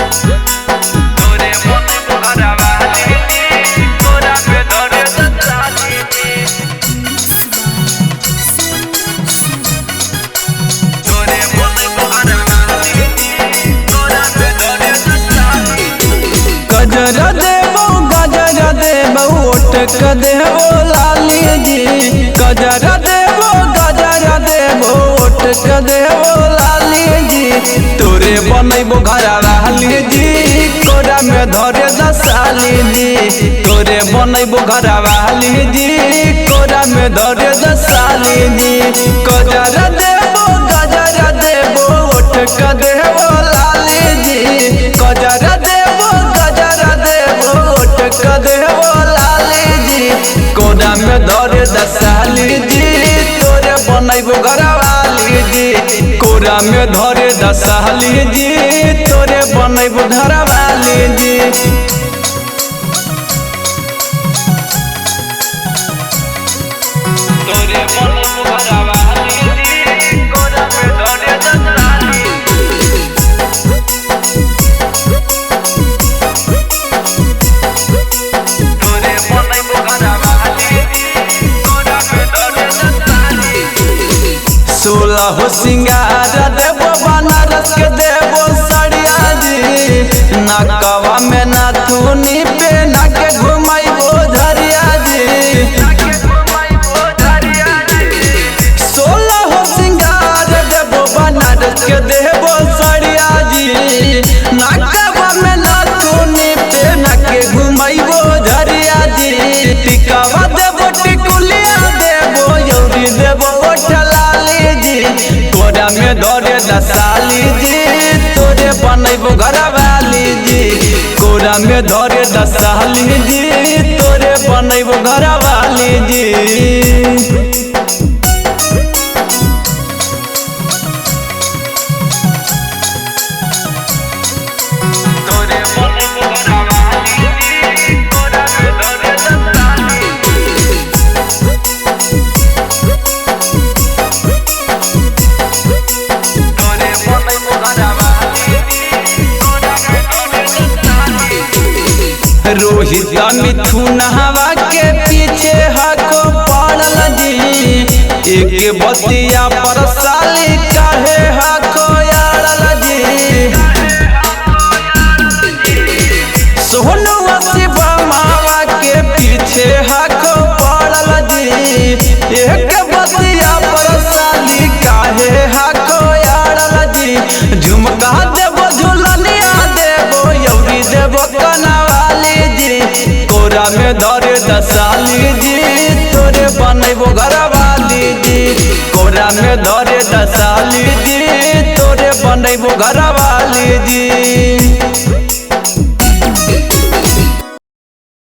तोरे बनैबो घरवाली जी तोरा में धरे दसाली जी तोरे बनैबो घरवाली जी तोरा में धरे दसाली गजरा देबो ओट क देबो लाली जी गजरा देबो ओट क देबो लाली जी तोरे बनैबो घरवाली जी तोरा में धरे दसाली जी तोरे बनैबो घरवाली जी तोरा में धरे दसाली जी गजरा देबो ओट क देबो लाली जी गजरा देबो ओट क देबो लाली जी कोरा में धरे दसाली जी तोरे बनैबो घरवाली जी कोरा में धरे दसाली जी तोरे बनैबो घरवाली जी तोरे बनैबो घरवाली जी तोरा में धरे दसाली तोरे बनैबो घरवाली जी तोरा में धरे दसाली सोलह हो सिंगार देबो बनारस के देबो सड़िया जी नकवा में नाथुनी पे नाके घुमाइबो झरिया जी सोलह हो सिंगार देबो बनारस के देबो सड़िया जी नकवा में नाथुनी पे नाके घुमाइबो झरिया जी टिकावा देबो टिकुलिया देबो यौरी देबो ओठलाली जी तोरा में धरे दसाली जी तोरे बनैबो घरवाली जी कोरा में धरे दसाली जी तोरे बनैबो घरवाली जी तोरे बनैबो घरवाली जी तोरा में धरे दसाली तोरे बनैबो घरवाली जी तोरा में धरे दसाली रोहित मिथुन हवा के पीछे हको पड़ल जी एक बतिया पर साली काहे हको यारल जी सोनू शिवम हवा के पीछे हको पड़ल जी एक बतिया पर साली काहे हको यारल जी झुमका देबो झुलनिया देबो यौरी देबो कनवाली जी कोरा में धरे दसाली जी तोरे बनैबो घरवाली जी कोरा में धरे दसाली जी तोरे बनैबो घरवाली जी।